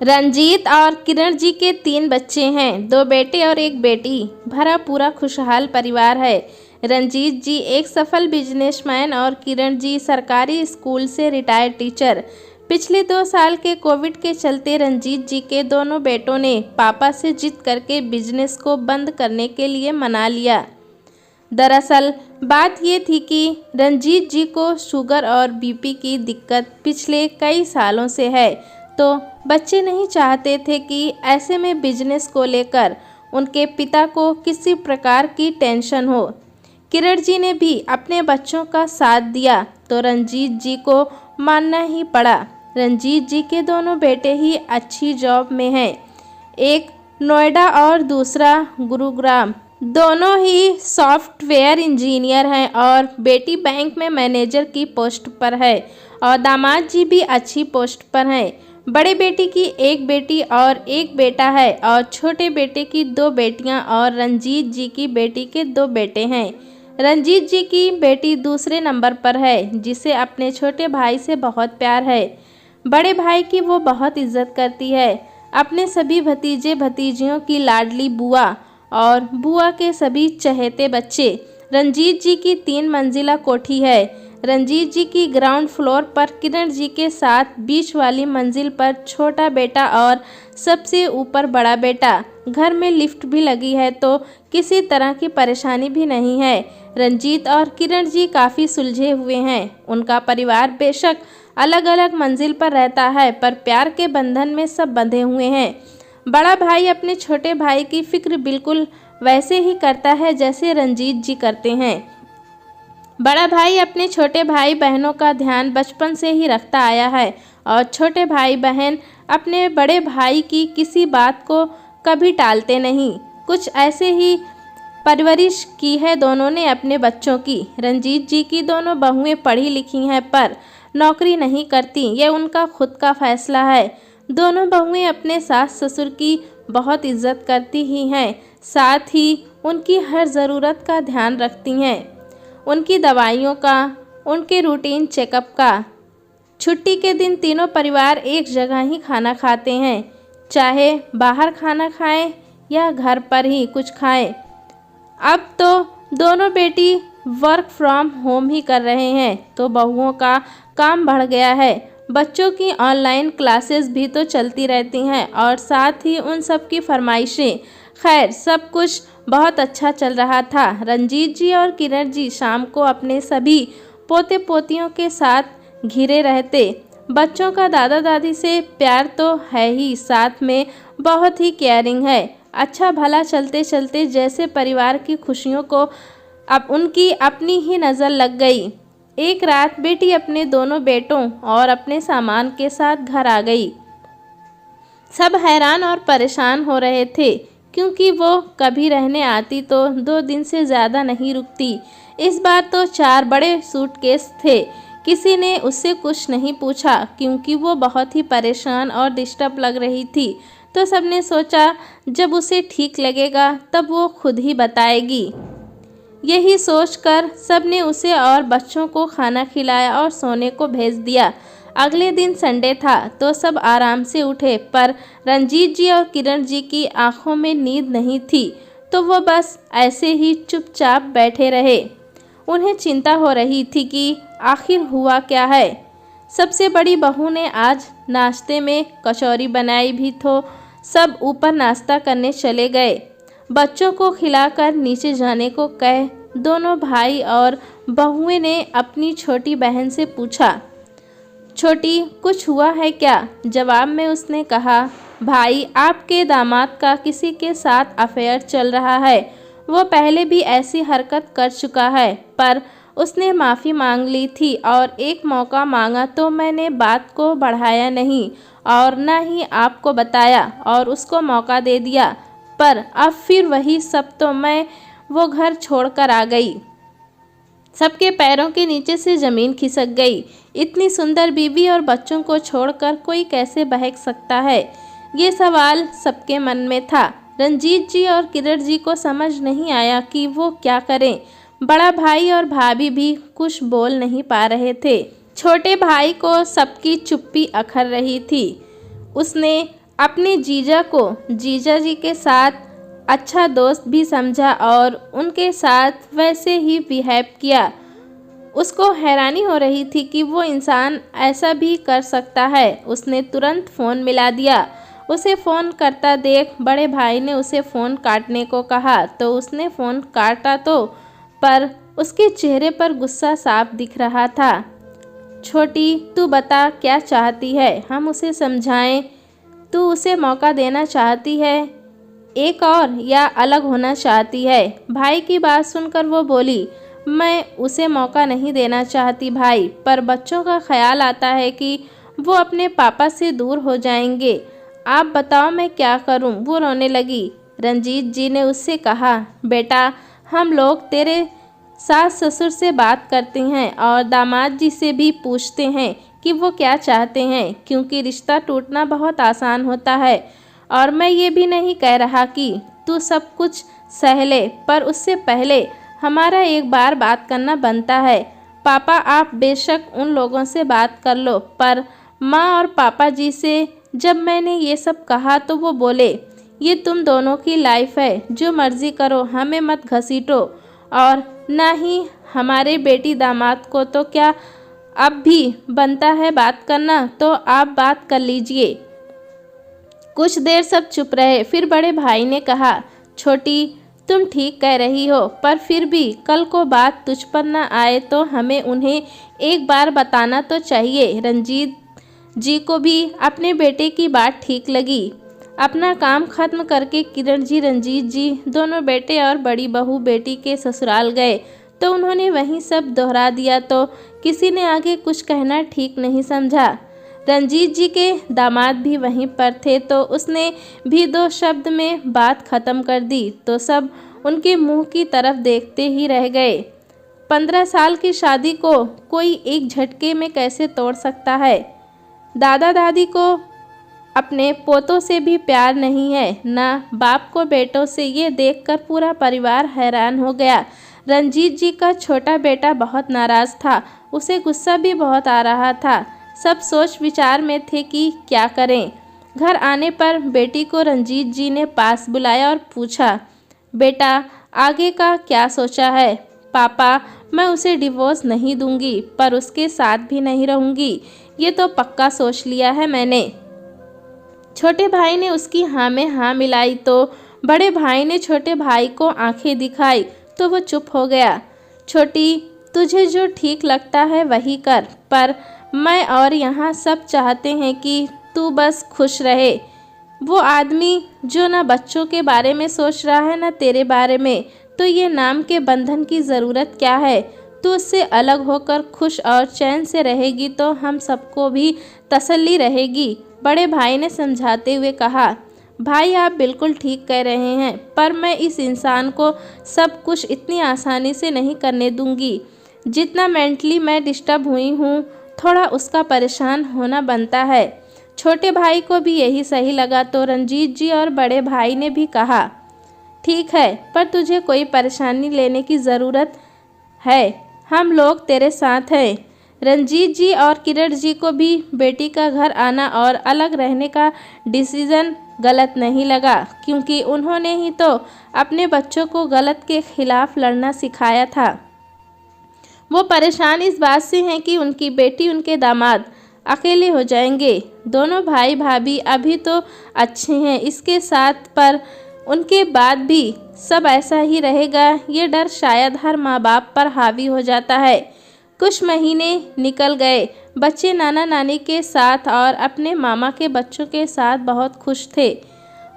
रंजीत और किरण जी के 3 बच्चे हैं, 2 बेटे और 1 बेटी। भरा पूरा खुशहाल परिवार है। रंजीत जी एक सफल बिजनेसमैन और किरण जी सरकारी स्कूल से रिटायर्ड टीचर। पिछले 2 साल के कोविड के चलते रंजीत जी के दोनों बेटों ने पापा से जिद करके बिजनेस को बंद करने के लिए मना लिया। दरअसल बात ये थी कि रंजीत जी को शुगर और बीपी की दिक्कत पिछले कई सालों से है, तो बच्चे नहीं चाहते थे कि ऐसे में बिजनेस को लेकर उनके पिता को किसी प्रकार की टेंशन हो। किरण जी ने भी अपने बच्चों का साथ दिया तो रंजीत जी को मानना ही पड़ा। रंजीत जी के दोनों बेटे ही अच्छी जॉब में हैं, एक नोएडा और दूसरा गुरुग्राम। दोनों ही सॉफ्टवेयर इंजीनियर हैं और बेटी बैंक में मैनेजर की पोस्ट पर है और दामाद जी भी अच्छी पोस्ट पर हैं। बड़े बेटे की 1 बेटी और 1 बेटा है और छोटे बेटे की 2 बेटियां और रंजीत जी की बेटी के 2 बेटे हैं। रंजीत जी की बेटी दूसरे नंबर पर है, जिसे अपने छोटे भाई से बहुत प्यार है। बड़े भाई की वो बहुत इज्जत करती है। अपने सभी भतीजे भतीजियों की लाडली बुआ और बुआ के सभी चहेते बच्चे। रंजीत जी की 3 मंजिला कोठी है। रंजीत जी की ग्राउंड फ्लोर पर किरण जी के साथ बीच वाली मंजिल पर छोटा बेटा और सबसे ऊपर बड़ा बेटा। घर में लिफ्ट भी लगी है तो किसी तरह की परेशानी भी नहीं है। रंजीत और किरण जी काफ़ी सुलझे हुए हैं। उनका परिवार बेशक अलग अलग मंजिल पर रहता है, पर प्यार के बंधन में सब बंधे हुए हैं। बड़ा भाई अपने छोटे भाई की फिक्र बिल्कुल वैसे ही करता है जैसे रंजीत जी करते हैं। बड़ा भाई अपने छोटे भाई बहनों का ध्यान बचपन से ही रखता आया है और छोटे भाई बहन अपने बड़े भाई की किसी बात को कभी टालते नहीं। कुछ ऐसे ही परवरिश की है दोनों ने अपने बच्चों की। रंजीत जी की दोनों बहुएं पढ़ी लिखी हैं पर नौकरी नहीं करती, ये उनका खुद का फैसला है। दोनों बहुएं अपने सास ससुर की बहुत इज्जत करती ही हैं, साथ ही उनकी हर ज़रूरत का ध्यान रखती हैं, उनकी दवाइयों का, उनके रूटीन चेकअप का। छुट्टी के दिन तीनों परिवार एक जगह ही खाना खाते हैं, चाहे बाहर खाना खाएं या घर पर ही कुछ खाएं। अब तो दोनों बेटी वर्क फ्रॉम होम ही कर रहे हैं तो बहुओं का काम बढ़ गया है। बच्चों की ऑनलाइन क्लासेस भी तो चलती रहती हैं और साथ ही उन सब की फरमाइशें। खैर सब कुछ बहुत अच्छा चल रहा था। रंजीत जी और किरण जी शाम को अपने सभी पोते पोतियों के साथ घिरे रहते। बच्चों का दादा दादी से प्यार तो है ही, साथ में बहुत ही केयरिंग है। अच्छा भला चलते चलते जैसे परिवार की खुशियों को अब उनकी अपनी ही नज़र लग गई। एक रात बेटी अपने दोनों बेटों और अपने सामान के साथ घर आ गई। सब हैरान और परेशान हो रहे थे क्योंकि वो कभी रहने आती तो 2 दिन से ज़्यादा नहीं रुकती। इस बार तो 4 बड़े सूटकेस थे। किसी ने उससे कुछ नहीं पूछा क्योंकि वो बहुत ही परेशान और डिस्टर्ब लग रही थी, तो सबने सोचा जब उसे ठीक लगेगा तब वो खुद ही बताएगी। यही सोचकर सबने उसे और बच्चों को खाना खिलाया और सोने को भेज दिया। अगले दिन संडे था तो सब आराम से उठे, पर रंजीत जी और किरण जी की आंखों में नींद नहीं थी, तो वो बस ऐसे ही चुपचाप बैठे रहे। उन्हें चिंता हो रही थी कि आखिर हुआ क्या है। सबसे बड़ी बहू ने आज नाश्ते में कचौरी बनाई भी तो सब ऊपर नाश्ता करने चले गए। बच्चों को खिलाकर नीचे जाने को कह दोनों भाई और बहुएं ने अपनी छोटी बहन से पूछा, छोटी कुछ हुआ है क्या? जवाब में उसने कहा, भाई आपके दामाद का किसी के साथ अफेयर चल रहा है। वो पहले भी ऐसी हरकत कर चुका है, पर उसने माफ़ी मांग ली थी और एक मौका मांगा तो मैंने बात को बढ़ाया नहीं और न ही आपको बताया और उसको मौका दे दिया, पर अब फिर वही सब तो मैं वो घर छोड़कर आ गई। सबके पैरों के नीचे से ज़मीन खिसक गई। इतनी सुंदर बीवी और बच्चों को छोड़कर कोई कैसे बहक सकता है? ये सवाल सबके मन में था। रंजीत जी और किरण जी को समझ नहीं आया कि वो क्या करें। बड़ा भाई और भाभी भी कुछ बोल नहीं पा रहे थे। छोटे भाई को सबकी चुप्पी अखर रही थी। उसने अपने जीजा को जीजा जी के साथ अच्छा दोस्त भी समझा और उनके साथ वैसे ही बिहेव किया। उसको हैरानी हो रही थी कि वो इंसान ऐसा भी कर सकता है। उसने तुरंत फ़ोन मिला दिया। उसे फ़ोन करता देख बड़े भाई ने उसे फ़ोन काटने को कहा तो उसने फ़ोन काटा तो पर उसके चेहरे पर गुस्सा साफ दिख रहा था। छोटी, तू बता क्या चाहती है, हम उसे समझाएं। तू उसे मौका देना चाहती है एक और या अलग होना चाहती है? भाई की बात सुनकर वो बोली, मैं उसे मौका नहीं देना चाहती भाई, पर बच्चों का ख्याल आता है कि वो अपने पापा से दूर हो जाएंगे। आप बताओ मैं क्या करूं? वो रोने लगी। रंजीत जी ने उससे कहा, बेटा हम लोग तेरे सास ससुर से बात करते हैं और दामाद जी से भी पूछते हैं कि वो क्या चाहते हैं, क्योंकि रिश्ता टूटना बहुत आसान होता है। और मैं ये भी नहीं कह रहा कि तू सब कुछ सह ले, पर उससे पहले हमारा एक बार बात करना बनता है। पापा आप बेशक उन लोगों से बात कर लो, पर माँ और पापा जी से जब मैंने ये सब कहा तो वो बोले, ये तुम दोनों की लाइफ है, जो मर्जी करो, हमें मत घसीटो। और ना ही हमारे बेटी दामाद को तो क्या अब भी बनता है बात करना, तो आप बात कर लीजिए। कुछ देर सब चुप रहे। फिर बड़े भाई ने कहा, छोटी तुम ठीक कह रही हो, पर फिर भी कल को बात तुझ पर न आए तो हमें उन्हें एक बार बताना तो चाहिए। रंजीत जी को भी अपने बेटे की बात ठीक लगी। अपना काम खत्म करके किरण जी, रंजीत जी दोनों बेटे और बड़ी बहू बेटी के ससुराल गए तो उन्होंने वहीं सब दोहरा दिया, तो किसी ने आगे कुछ कहना ठीक नहीं समझा। रंजीत जी के दामाद भी वहीं पर थे तो उसने भी 2 शब्द में बात खत्म कर दी, तो सब उनके मुंह की तरफ देखते ही रह गए। 15 साल की शादी को कोई एक झटके में कैसे तोड़ सकता है? दादा दादी को अपने पोतों से भी प्यार नहीं है, ना बाप को बेटों से। ये देखकर पूरा परिवार हैरान हो गया। रंजीत जी का छोटा बेटा बहुत नाराज़ था, उसे गुस्सा भी बहुत आ रहा था। सब सोच विचार में थे कि क्या करें। घर आने पर बेटी को रंजीत जी ने पास बुलाया और पूछा, बेटा आगे का क्या सोचा है? पापा मैं उसे डिवोर्स नहीं दूंगी, पर उसके साथ भी नहीं रहूंगी, ये तो पक्का सोच लिया है मैंने। छोटे भाई ने उसकी हाँ में हाँ मिलाई तो बड़े भाई ने छोटे भाई को आंखें दिखाई तो वो चुप हो गया। छोटी, तुझे जो ठीक लगता है वही कर, पर मैं और यहाँ सब चाहते हैं कि तू बस खुश रहे। वो आदमी जो ना बच्चों के बारे में सोच रहा है ना तेरे बारे में, तो ये नाम के बंधन की ज़रूरत क्या है? तू उससे अलग होकर खुश और चैन से रहेगी तो हम सबको भी तसल्ली रहेगी। बड़े भाई ने समझाते हुए कहा, भाई आप बिल्कुल ठीक कह रहे हैं, पर मैं इस इंसान को सब कुछ इतनी आसानी से नहीं करने दूंगी। जितना मेंटली मैं डिस्टर्ब हुई हूँ, थोड़ा उसका परेशान होना बनता है। छोटे भाई को भी यही सही लगा तो रंजीत जी और बड़े भाई ने भी कहा, ठीक है, पर तुझे कोई परेशानी लेने की ज़रूरत है, हम लोग तेरे साथ हैं। रंजीत जी और किरण जी को भी बेटी का घर आना और अलग रहने का डिसीज़न गलत नहीं लगा, क्योंकि उन्होंने ही तो अपने बच्चों को गलत के खिलाफ लड़ना सिखाया था। वो परेशान इस बात से हैं कि उनकी बेटी, उनके दामाद अकेले हो जाएंगे। दोनों भाई भाभी अभी तो अच्छे हैं इसके साथ, पर उनके बाद भी सब ऐसा ही रहेगा, ये डर शायद हर माँ बाप पर हावी हो जाता है। कुछ महीने निकल गए। बच्चे नाना नानी के साथ और अपने मामा के बच्चों के साथ बहुत खुश थे।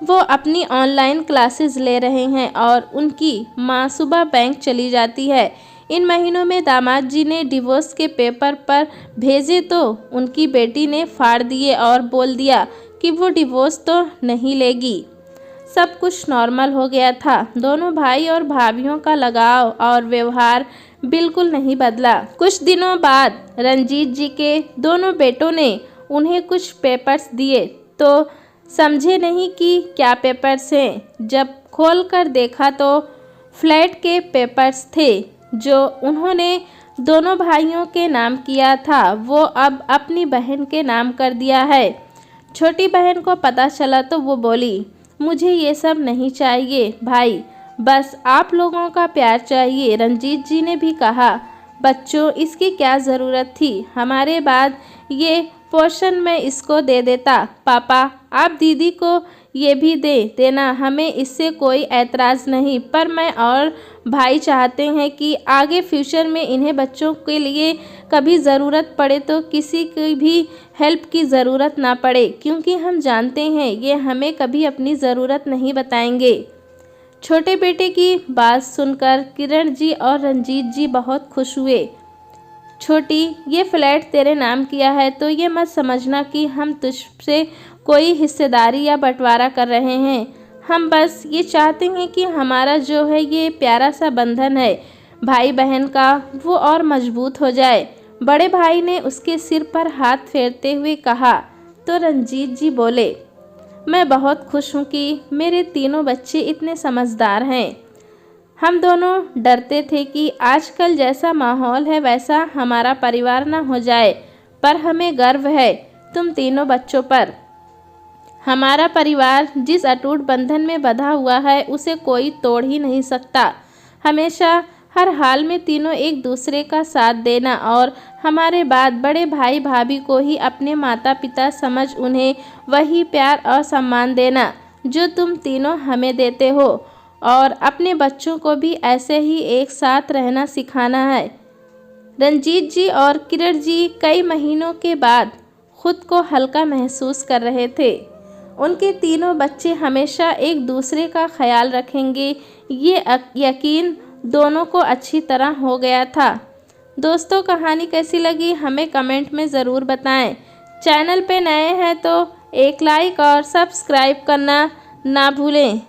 वो अपनी ऑनलाइन क्लासेस ले रहे हैं और उनकी माँ सुबह बैंक चली जाती है। इन महीनों में दामाद जी ने डिवोर्स के पेपर पर भेजे तो उनकी बेटी ने फाड़ दिए और बोल दिया कि वो डिवोर्स तो नहीं लेगी। सब कुछ नॉर्मल हो गया था। दोनों भाई और भाभियों का लगाव और व्यवहार बिल्कुल नहीं बदला। कुछ दिनों बाद रंजीत जी के दोनों बेटों ने उन्हें कुछ पेपर्स दिए तो समझे नहीं कि क्या पेपर्स हैं। जब खोलकर देखा तो फ्लैट के पेपर्स थे जो उन्होंने दोनों भाइयों के नाम किया था, वो अब अपनी बहन के नाम कर दिया है। छोटी बहन को पता चला तो वो बोली, मुझे ये सब नहीं चाहिए भाई, बस आप लोगों का प्यार चाहिए। रंजीत जी ने भी कहा, बच्चों इसकी क्या ज़रूरत थी, हमारे बाद ये पोर्शन में इसको दे देता। पापा आप दीदी को ये भी दे देना, हमें इससे कोई ऐतराज़ नहीं, पर मैं और भाई चाहते हैं कि आगे फ्यूचर में इन्हें बच्चों के लिए कभी ज़रूरत पड़े तो किसी की भी हेल्प की ज़रूरत ना पड़े, क्योंकि हम जानते हैं ये हमें कभी अपनी ज़रूरत नहीं बताएंगे। छोटे बेटे की बात सुनकर किरण जी और रंजीत जी बहुत खुश हुए। छोटी, ये फ्लैट तेरे नाम किया है तो ये मत समझना कि हम तुझसे कोई हिस्सेदारी या बंटवारा कर रहे हैं। हम बस ये चाहते हैं कि हमारा जो है ये प्यारा सा बंधन है भाई बहन का, वो और मजबूत हो जाए। बड़े भाई ने उसके सिर पर हाथ फेरते हुए कहा तो रंजीत जी बोले, मैं बहुत खुश हूँ कि मेरे तीनों बच्चे इतने समझदार हैं। हम दोनों डरते थे कि आजकल जैसा माहौल है वैसा हमारा परिवार ना हो जाए, पर हमें गर्व है तुम तीनों बच्चों पर। हमारा परिवार जिस अटूट बंधन में बंधा हुआ है उसे कोई तोड़ ही नहीं सकता। हमेशा हर हाल में तीनों एक दूसरे का साथ देना और हमारे बाद बड़े भाई भाभी को ही अपने माता पिता समझ उन्हें वही प्यार और सम्मान देना जो तुम तीनों हमें देते हो, और अपने बच्चों को भी ऐसे ही एक साथ रहना सिखाना है। रंजीत जी और किरण जी कई महीनों के बाद खुद को हल्का महसूस कर रहे थे। उनके तीनों बच्चे हमेशा एक दूसरे का ख्याल रखेंगे, ये यकीन दोनों को अच्छी तरह हो गया था। दोस्तों कहानी कैसी लगी हमें कमेंट में ज़रूर बताएं। चैनल पे नए हैं तो एक लाइक और सब्सक्राइब करना ना भूलें।